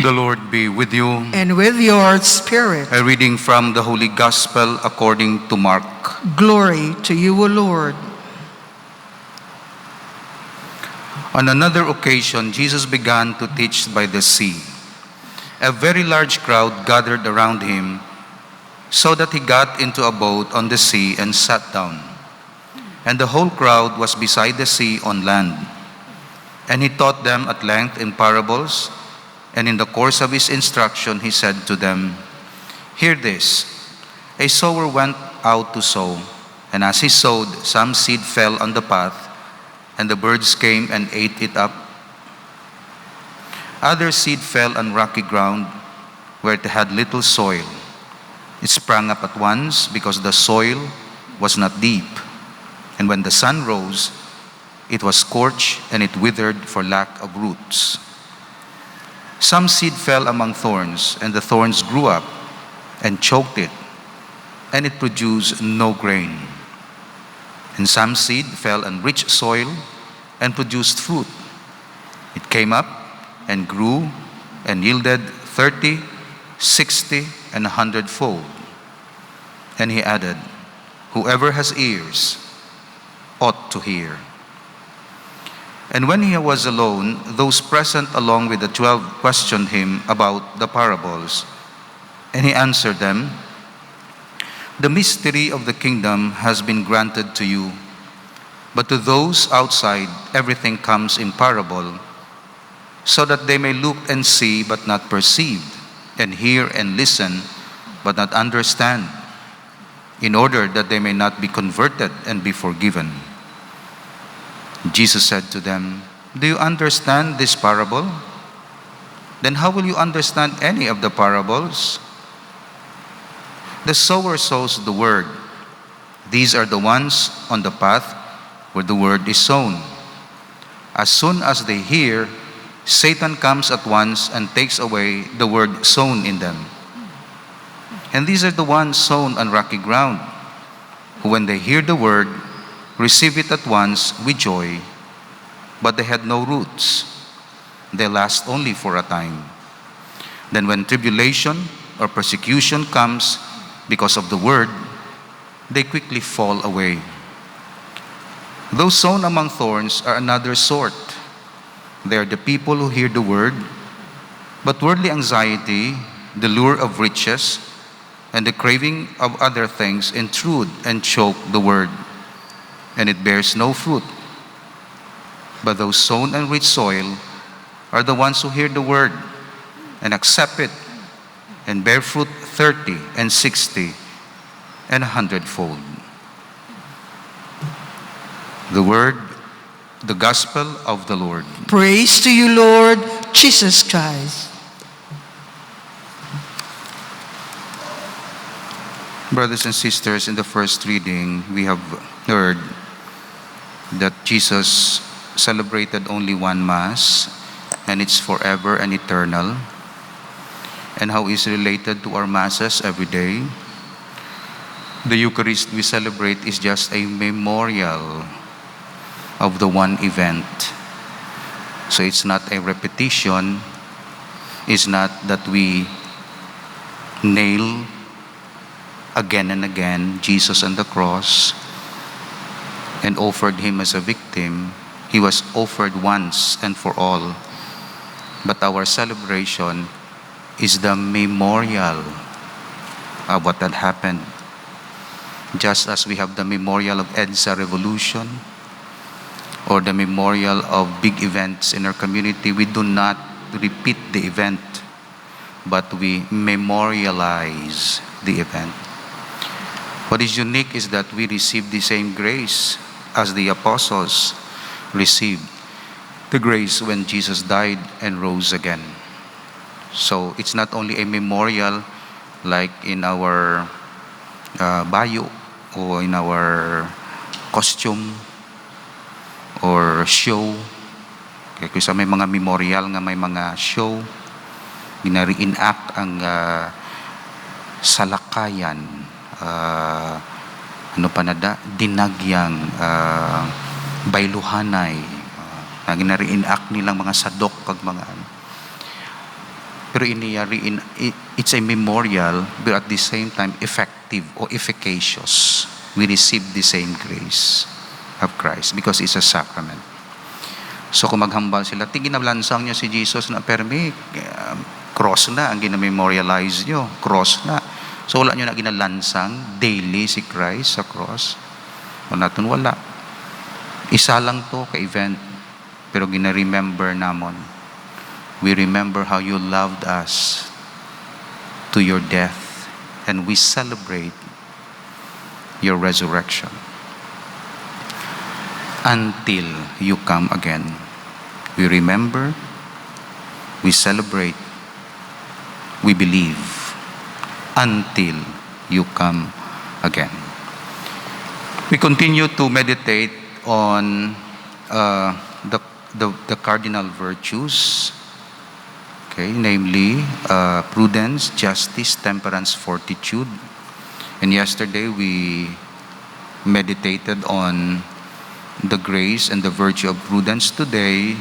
The Lord be with you. And with your spirit. A reading from the Holy Gospel according to Mark. Glory to you, O Lord. On another occasion, Jesus began to teach by the sea. A very large crowd gathered around him, so that he got into a boat on the sea and sat down. And the whole crowd was beside the sea on land. And he taught them at length in parables. And in the course of his instruction, he said to them, "Hear this. A sower went out to sow, and as he sowed, some seed fell on the path, and the birds came and ate it up. Other seed fell on rocky ground, where it had little soil. It sprang up at once, because the soil was not deep. And when the sun rose, it was scorched, and it withered for lack of roots. Some seed fell among thorns, and the thorns grew up and choked it, and it produced no grain. And some seed fell on rich soil and produced fruit. It came up and grew and yielded 30, 60, and 100-fold." And he added, "Whoever has ears ought to hear." And when he was alone, those present along with the 12 questioned him about the parables. And he answered them, "The mystery of the kingdom has been granted to you, but to those outside everything comes in parable, so that they may look and see but not perceive, and hear and listen but not understand, in order that they may not be converted and be forgiven." Jesus said to them, "Do you understand this parable? Then how will you understand any of the parables? The sower sows the word. These are the ones on the path where the word is sown. As soon as they hear, Satan comes at once and takes away the word sown in them. And these are the ones sown on rocky ground, who when they hear the word, receive it at once with joy, but they had no roots. They last only for a time. Then when tribulation or persecution comes because of the word, they quickly fall away. Those sown among thorns are another sort. They are the people who hear the word, but worldly anxiety, the lure of riches, and the craving of other things intrude and choke the word, and it bears no fruit. But those sown on rich soil are the ones who hear the word and accept it and bear fruit 30 and 60 and 100-fold. The gospel of the Lord. Praise to you, Lord Jesus Christ. Brothers and sisters, in the first reading, we have heard that Jesus celebrated only one Mass, and it's forever and eternal, and how it's related to our Masses every day. The Eucharist we celebrate is just a memorial of the one event. So it's not a repetition. It's not that we nail again and again Jesus on the cross and offered him as a victim. He was offered once and for all. But our celebration is the memorial of what had happened. Just as we have the memorial of EDSA Revolution or the memorial of big events in our community, we do not repeat the event, but we memorialize the event. What is unique is that we receive the same grace as the apostles received the grace when Jesus died and rose again. So it's not only a memorial like in our bayo or in our costume or show. Kaya kung sa may mga memorial nga may mga show, ginari-enact ang salakayan, dinagyang, bayluhanay, na ginari-enact nilang mga sadok kag mga Pero it's a memorial, but at the same time effective or efficacious. We receive the same grace of Christ because it's a sacrament. So kung maghambal sila, ginablansang nyo si Jesus na permi, cross na ang ginamemorialize nyo, cross na. So wala nyo na ginalansang daily si Christ sa cross. Wala. Isa lang to ka-event, pero gina-remember namon. We remember how you loved us to your death, and we celebrate your resurrection until you come again. We remember, we celebrate, we believe until you come again. We continue to meditate on the cardinal virtues, okay, namely prudence, justice, temperance, fortitude. And yesterday we meditated on the grace and the virtue of prudence. Today,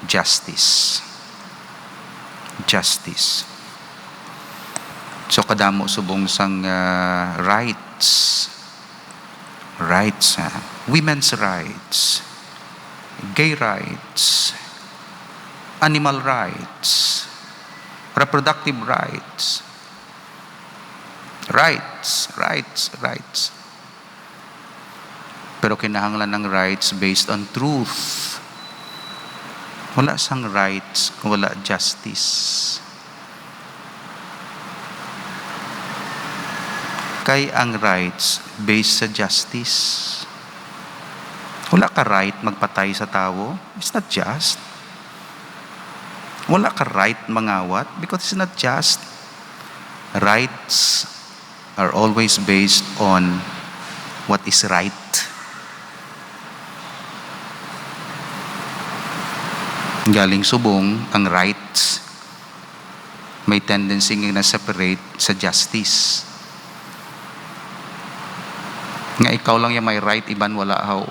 justice. Justice. So kadamo subong sang rights. Rights, women's rights, gay rights, animal rights, reproductive rights. Rights. Pero kinahanglan ng rights based on truth. Wala sang rights kung wala justice. Kay ang rights based sa justice. Wala ka right magpatay sa tao. It's not just. Wala ka right mangawat because it's not just. Rights are always based on what is right. Galing subong, ang rights may tendency nga na-separate sa justice. Nga ikaw lang yung may right, iban wala haw.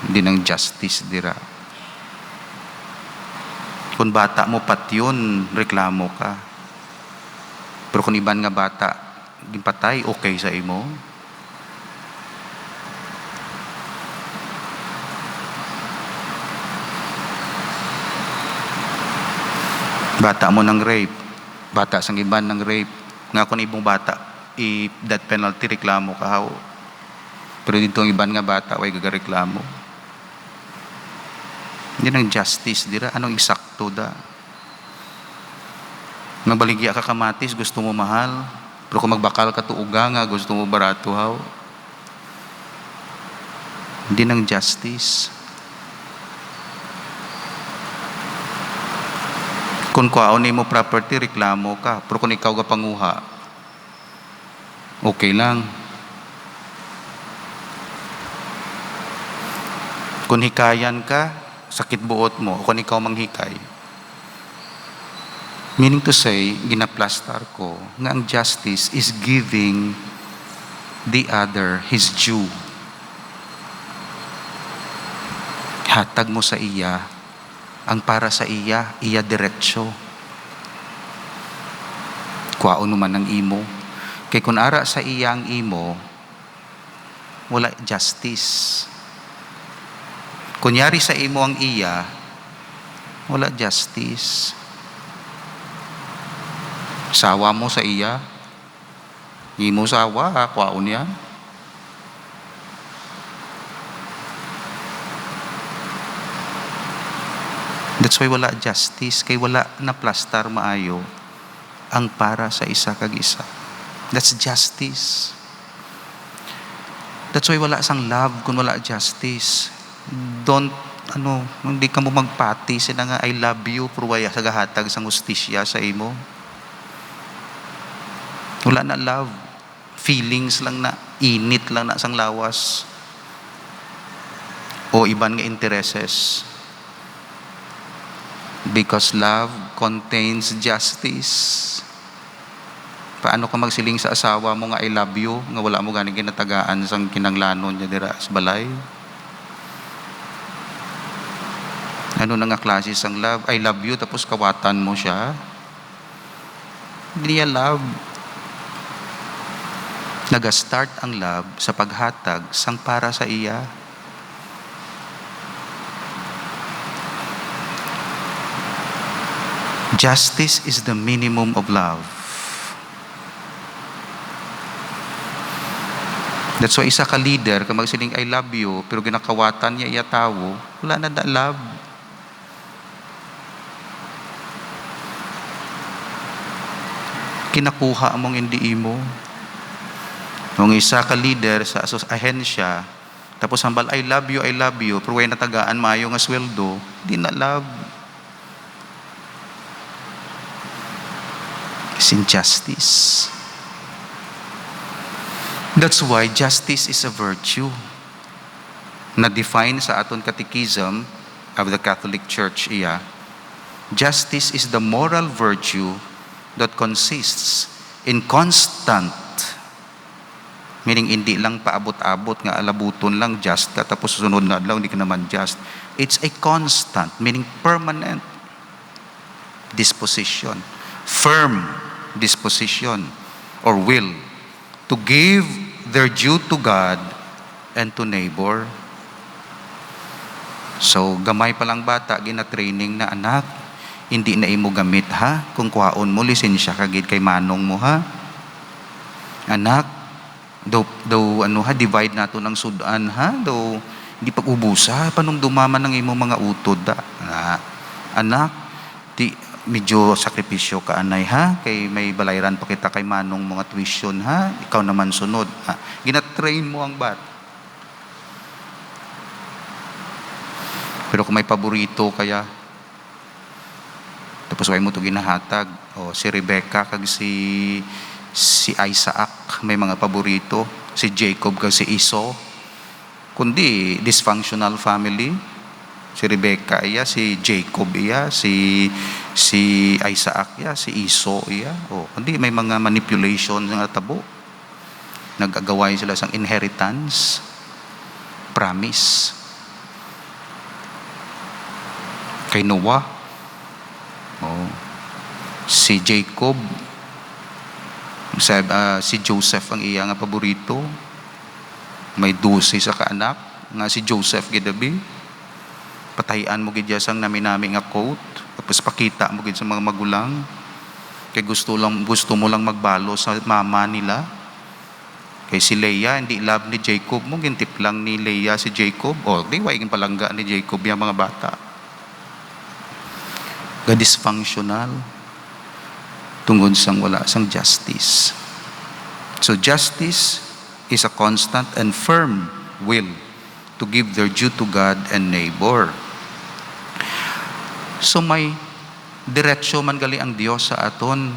Hindi ng justice dira. Kung bata mo pat yun, reklamo ka. Pero kung iban nga bata, gimpatay, okay sa imo. Bata mo ng rape, bata sang iban ng rape. Nga kung ibong bata, death penalty, reklamo ka haw. Pero dito ang iban nga bata, way gagareklamo. Hindi ng justice, dira. Anong eksakto da? Magbaligya ka kamatis, gusto mo mahal. Pero kung magbakal ka tuuga nga, gusto mo barato haw. Hindi ng justice. Kung kuhaon mo property, reklamo ka. Pero kung ikaw ka panguha, okay lang. Kung hikayan ka, sakit buot mo. Kung ikaw manghikay. Meaning to say, ginaplastar ko, nga ang justice is giving the other his due. Hatag mo sa iya, ang para sa iya diretsyo. Kuhaon naman ng imo. Kay kung ara sa iya ang imo, wala justice. Kunyari sa imo ang iya, wala justice. Sawa mo sa iya, imo sawa, kuhaon niya. That's why wala justice, kay wala na plastar maayo ang para sa isa kag isa. That's justice. That's why wala sang love kung wala justice. Hindi ka mo magpati sila nga I love you pero waya sa gahatag sang hustisya sa imo. Wala na love. Feelings lang na, init lang na sang lawas. O iban nga intereses. Because love contains justice. Paano ka magsiling sa asawa mo nga I love you, nga wala mo ganing ginatagaan sang kinanglanon niya dira sa balay? I Ano na nga klase ang love? I love you, tapos kawatan mo siya. Hindi niya love. Nag-start ang love sa paghatag sang para sa iya. Justice is the minimum of love. That's why isa ka leader, kung magsiling I love you, pero ginakawatan niya iya tao, wala na love. Kinakuha mong hindi mo. Kung isa ka leader sa ahensya, tapos hambal I love you, pero way natagaan maayo nga sweldo, di na love. It's injustice. That's why justice is a virtue na define sa aton catechism of the Catholic Church iya. Justice is the moral virtue that consists in constant, meaning hindi lang paabot-abot nga alabuton lang just ka tapos sunod na adlaw hindi ka naman just. It's a constant, meaning permanent disposition, firm disposition or will to give their due to God and to neighbor. So gamay pa lang bata gina-training na anak, hindi na imo gamit ha, kung kuhaon mo lisensya kagid kay manong mo ha. Anak, divide nato ng sudan ha, hindi pag-ubusa panong dumaman ng imo mga utod da. Anak, medyo sakripisyo ka anay ha, kay may balayran pa kita kay manong mga tuition ha, ikaw naman sunod ha. Gina-train mo ang bat. Pero kung may paborito kaya, tapos way mo ito ginahatag, si Rebecca kag si Isaac may mga paborito, si Jacob kag si Esau, kundi dysfunctional family. Si Rebecca iya, si Jacob iya, si Isaac iya, si Esau iya. Kundi may mga manipulation nga tabo. Nag-agaway sila sang inheritance, promise. Kay Noah, si Jacob, si Joseph ang iya nga paborito. May 12 sa kaanak nga si Joseph gidabi. Patayan mo gid sang nami-nami nga quote, tapos pakita mo gid sa mga magulang. Kay gusto mo lang magbalo sa mama nila. Kay si Leah hindi love ni Jacob mo, gintip lang ni Leah si Jacob. Di way palangga ni Jacob yung mga bata. Dysfunctional tungod sang wala sang justice. So justice is a constant and firm will to give their due to God and neighbor. So may diretsyo man gali ang Dios sa aton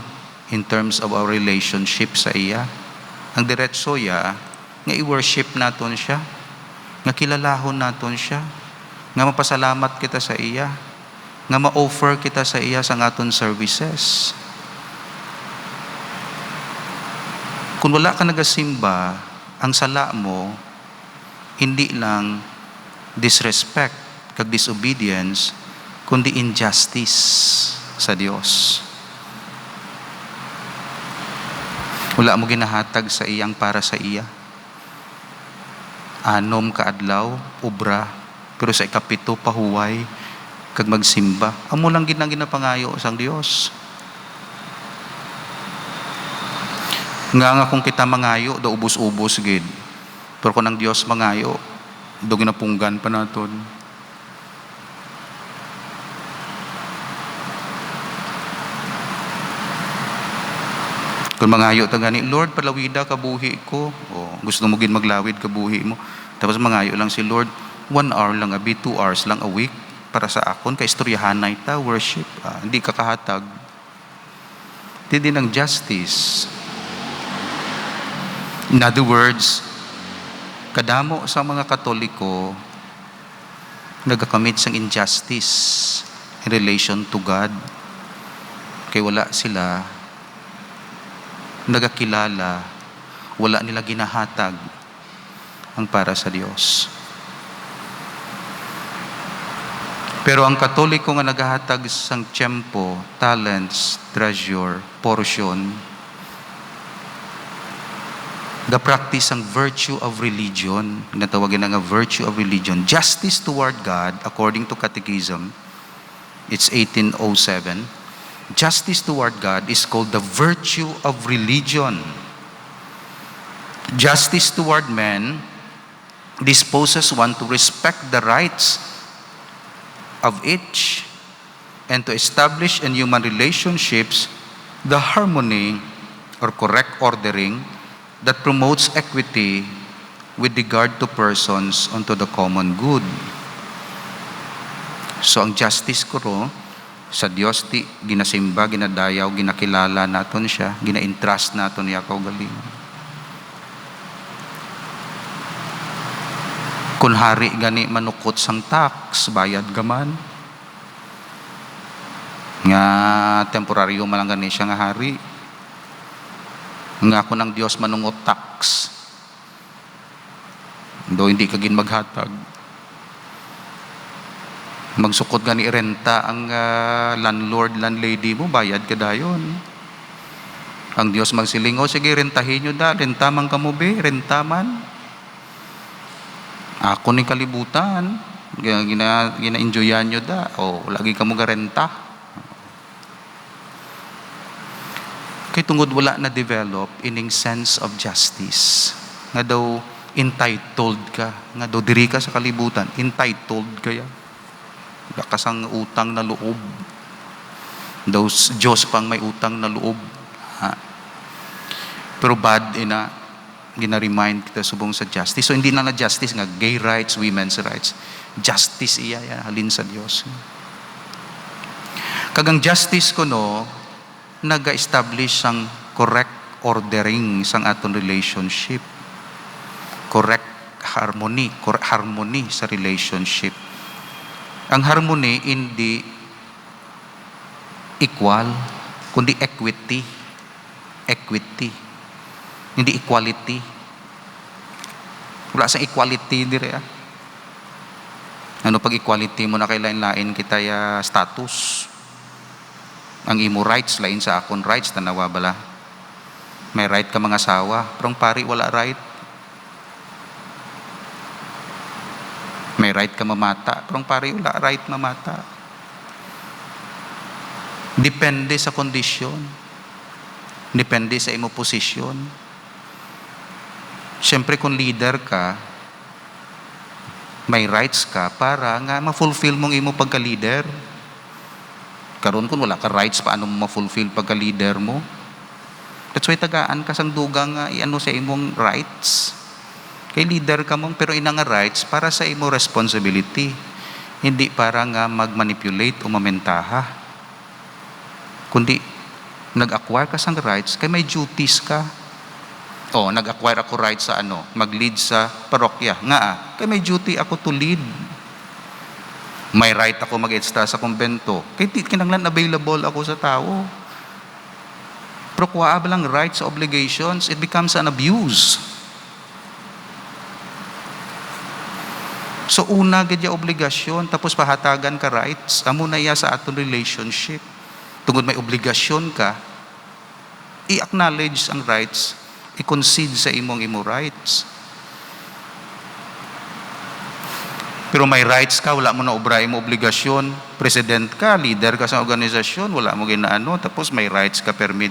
in terms of our relationship sa iya. Ang diretsyo ya nga i-worship naton siya, nga kilalahon naton siya, nga mapasalamat kita sa iya, nga ma-offer kita sa iya sa aton services. Kung wala ka nagasimba, ang sala mo hindi lang disrespect kag disobedience, kundi injustice sa Dios. Wala mo ginahatag sa iyang para sa iya. Anom ka adlaw, obra, pero sa ikapito pahuway kag magsimba. Amo lang ginapangayo sang Dios. Nga kung kita mangayo, do ubos-ubos gid. Pero kung ang Dios mangayo, do ginapunggan pa naton. Kung mangayo ta gani, Lord, palawida ka buhi ko. Gusto mo gid maglawid ka buhi mo. Tapos mangayo lang si Lord, 1 hour lang abi, 2 hours lang a week para sa akon, kay istoryahanay ta, worship. Hindi ka kahatag. Hindi ng justice. In other words, kadamo sa mga Katoliko nagakamit sang injustice in relation to God. Kay wala sila nagakilala, wala nila ginahatag ang para sa Diyos. Pero ang Katoliko nga nagahatag sang tiyempo, talents, treasure, portion, the practice ang virtue of religion, natawagin nga virtue of religion, justice toward God, according to Catechism, it's 1807, justice toward God is called the virtue of religion. Justice toward men disposes one to respect the rights of each and to establish in human relationships the harmony or correct ordering that promotes equity with regard to persons unto the common good. So ang justice ko sa Dios ti ginasimba, ginadayaw, ginakilala naton siya, gina-entrust naton niya kaugalingon. Kung hari gani manukot sang tax, bayad gaman. Nga temporaryo man lang gani siya nga hari. Nga kung ang Dios manungot tax, do hindi ka gin maghatag. Magsukot gani renta ang landlord, landlady mo, bayad ka dayon. Ang Dios magsilingo, sige rentahin nyo da, renta man kamo be, renta man. Ako ni kalibutan, gina-enjoyan nyo da, o lagi ka mo garenta. Kaya tungod wala na develop ining sense of justice. Nga daw entitled ka, nga daw diri ka sa kalibutan, entitled kaya. Wala ka sang utang na loob. Daw Diyos pang may utang na loob. Ha? Pero bad ina, gina-remind kita subong sa justice. So hindi na justice nga gay rights, women's rights. Justice iya yan, halin sa Dios. Kagang justice ko naga-establish sang correct ordering sang aton relationship. Correct harmony sa relationship. Ang harmony hindi equal, kundi equity. Hindi equality. Wala sa equality dire. Ano pag equality mo na kay lain-lain kita ya status. Ang imo rights lain sa akon rights, tanawa bala. May right ka mga asawa, pero ang pari wala right. May right ka mamata, pero ang pari wala right mamata. Depende sa kondisyon. Depende sa imo posisyon. Siyempre kung leader ka, may rights ka para nga ma-fulfill mong imo pagka-leader. Karon kung wala ka rights, paano mo ma-fulfill pagka-leader mo? That's why tagaan ka sang dugang iano sa imong rights. Kay leader ka mong, pero ina nga rights para sa imo responsibility. Hindi para nga mag-manipulate o mamentaha. Kundi nag-acquire ka sang rights, kay may duties ka. Nag-acquire ako rights sa mag-lead sa parokya. Kay may duty ako to lead. May right ako mag-extra sa kumbento. Kaya kinanglan available ako sa tao. Pero kuha lang rights, obligations, it becomes an abuse. So una gadya obligasyon, tapos pahatagan ka rights. Amo na iya sa aton relationship. Tungod may obligasyon ka, i-acknowledge ang rights, i-concede sa imo rights. Pero may rights ka, wala mo na obra mo obligasyon. President ka, leader ka sa organisasyon, wala mo ginaano, tapos may rights ka permi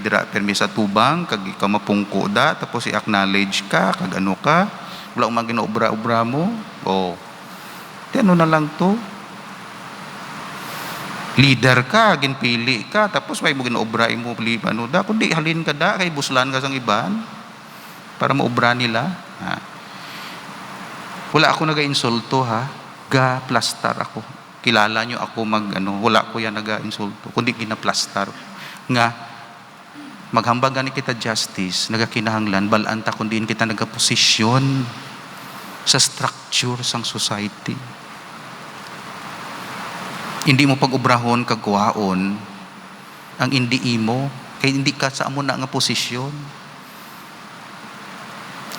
sa tubang, kag ikaw mapungko da, tapos i-acknowledge ka, kag ano ka, wala mo ginaobra-obra mo. Di ano na lang to? Leader ka, ginpili ka, tapos may mo ginaobra mo ano da, kundi halin ka da, kay buslan ka sang iban para maobra nila. Wala ako naga-insulto ga-plastar ako. Kilala nyo ako wala ko yan naga-insulto, kundi ginaplastar. Nga, maghambag gani kita justice, nagakinahanglan, balanta kundi kita nagaposisyon sa structure sang society. Hindi mo pag-ubrahon kagwaon ang hindi imo, kay hindi ka sa amo na nga posisyon.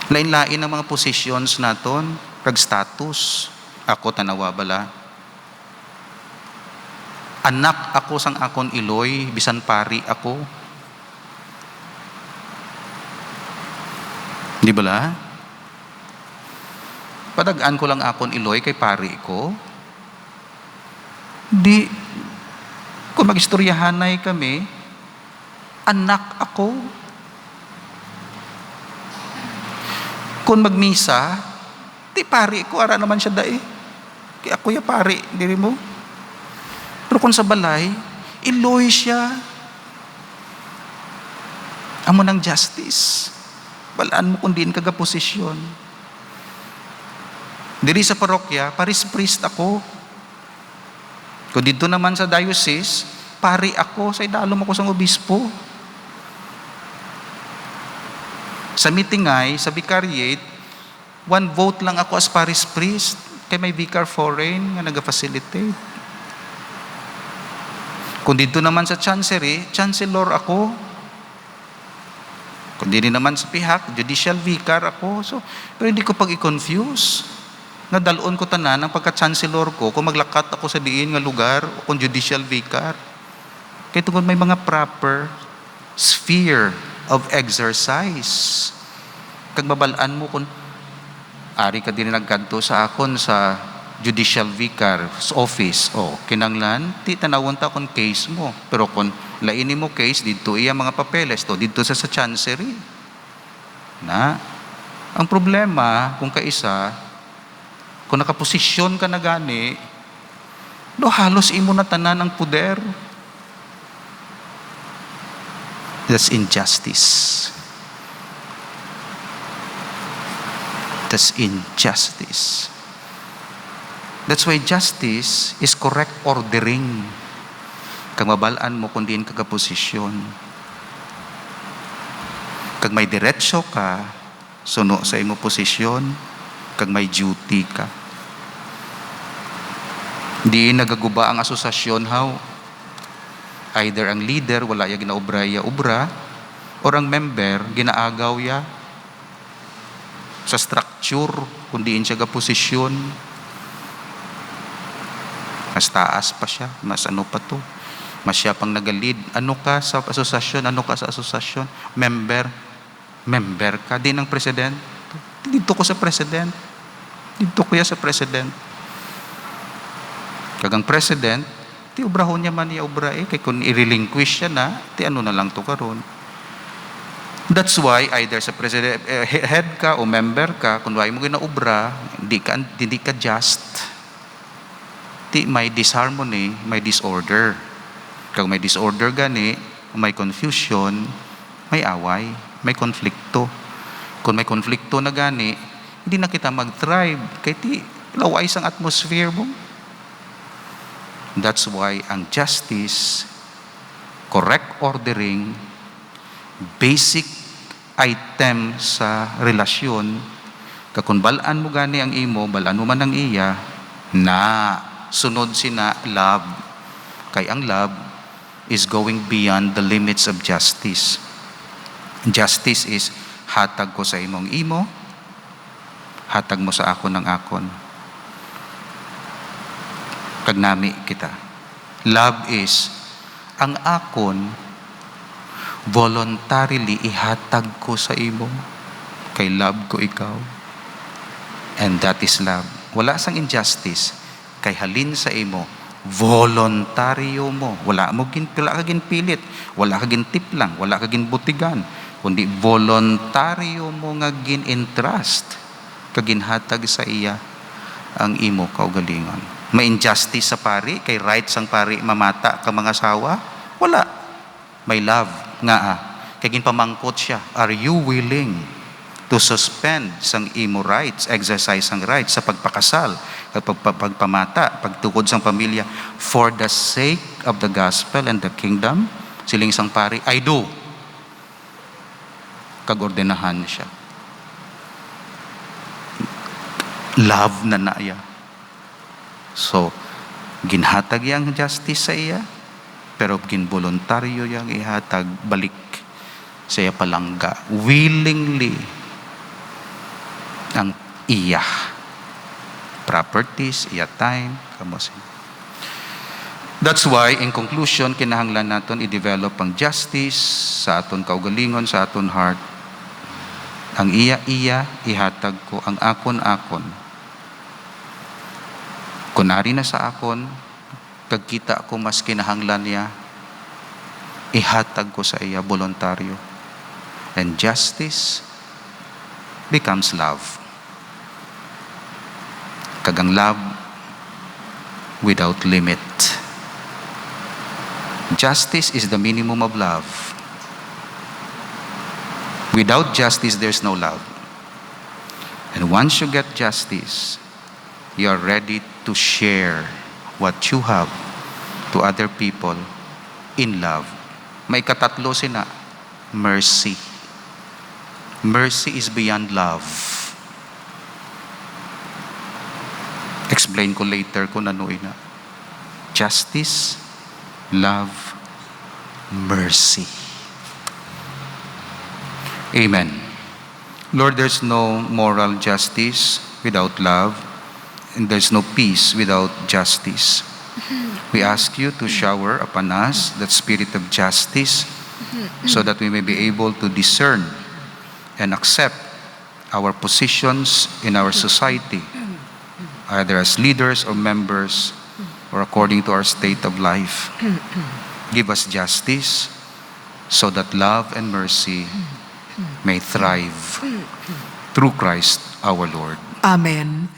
Lain-lain ang mga positions naton, kag status. Ako tanawa bala. Anak ako sang akon iloy, bisan pari ako. Di ba la? Padagaan ko lang akon iloy kay pari ko. Di, kung magistoryahanay kami, anak ako. Kung magmisa, di pari ko, ara naman siya dae. Kaya ako ya pari, diri mo. Pero kung sa balay, iloy siya. Amo ng justice. Balaan mo kung diin kaga posisyon. Diri sa parokya, paris priest ako. Kung dito naman sa diocese, pari ako, sa idalom ako sa obispo. Sa meetingay, sa vicariate, 1 vote lang ako as parish priest, kay may vicar foreign nga naga-facilitate. Kung dito naman sa chancery, chancellor ako. Kung dito naman sa pihak, judicial vicar ako. So, pero hindi ko pag-i-confuse. Nadalon ko tanan ang pagka-chancellor ko kung maglakat ako sa diin nga lugar o kung judicial vicar. Kaya tungkol may mga proper sphere of exercise. Kag mabalaan mo kung ari ka din nagkanto sa akon sa judicial vicar office, kinanglan ti tanawon ta kon case mo, pero kung laini mo case dito iya mga papeles to dito sa chancery na ang problema kung kaisa kung nakaposisyon ka na gani do halos imo na tanan ang puder. That's injustice. That's injustice. That's why justice is correct ordering. Kag mabalaan mo kung diin kagaposisyon. Kag may diretsyo ka, suno sa imo posisyon, kag may duty ka. Diin nagaguba ang asosasyon how either ang leader wala ya ginaobra ya obra or ang member ginaagaw ya sa structure kung diin siya gaposisyon. Mas taas pa siya, mas ano pa to. Mas siya pang nagalid. Ano ka sa asosasyon? Ano ka sa asosasyon? Member ka din ng president. Dito ko sa president. Dito ko ya sa president. Kagang president, ti obrahon niya man obra kay kung i-relinquish siya na, ti ano na lang to karon. That's why either sa president, head ka o member ka, kung wala mo ginaobra, hindi ka just. Ti may disharmony, may disorder. Kag may disorder gani, may confusion, may away, may konflikto. Kung may konflikto na gani, hindi na kita mag-thrive. Kaya ti laway sang atmosphere mo. That's why ang justice, correct ordering, basic item sa relasyon, kung balaan mo gani ang imo, balaan mo man ang iya, na sunod sina love. Kay ang love is going beyond the limits of justice. Justice is hatag ko sa imong imo, hatag mo sa akon ng akon. Kagnami kita. Love is ang akon voluntarily ihatag ko sa imo kay love ko ikaw. And that is love. Wala sang injustice kay halin sa imo, voluntaryo mo. Wala ka ginpilit, wala ka gintiplang, wala ka ginbutigan, kundi voluntaryo mo nga gin-entrust, kaginhatag sa iya ang imo kaugalingon. May injustice sa pari, kay right sang pari mamata ka mga asawa? Wala. May love nga kay ginpamangkot siya. Are you willing to suspend sang imo rights, exercise sang rights sa pagpakasal, pagpamata, pagtukod sang pamilya for the sake of the gospel and the kingdom? Siling sang pari, I do. Kagordenahan siya. Love na naya. So, ginhatag yang justice sa iya, pero ginvoluntaryo yang ihatag balik sa iya palangga. Willingly ang iya properties, iya time, kamusin. That's why, in conclusion, kinahanglan naton i-develop ang justice sa aton kaugalingon, sa aton heart. Ang iya-iya, ihatag ko, ang akon-akon. Kunari na sa akon, kagkita ko mas kinahanglan niya, ihatag ko sa iya voluntaryo. And justice becomes love. Kagang love without limit. Justice is the minimum of love. Without justice, there's no love. And once you get justice, you are ready to share what you have to other people in love. May katatlo sina, mercy. Mercy is beyond love. Explain ko later kung ano ina. Justice, love, mercy. Amen. Lord, there's no moral justice without love, and there's no peace without justice. We ask you to shower upon us that spirit of justice so that we may be able to discern and accept our positions in our society, either as leaders or members or according to our state of life. Give us justice so that love and mercy may thrive through Christ our Lord. Amen.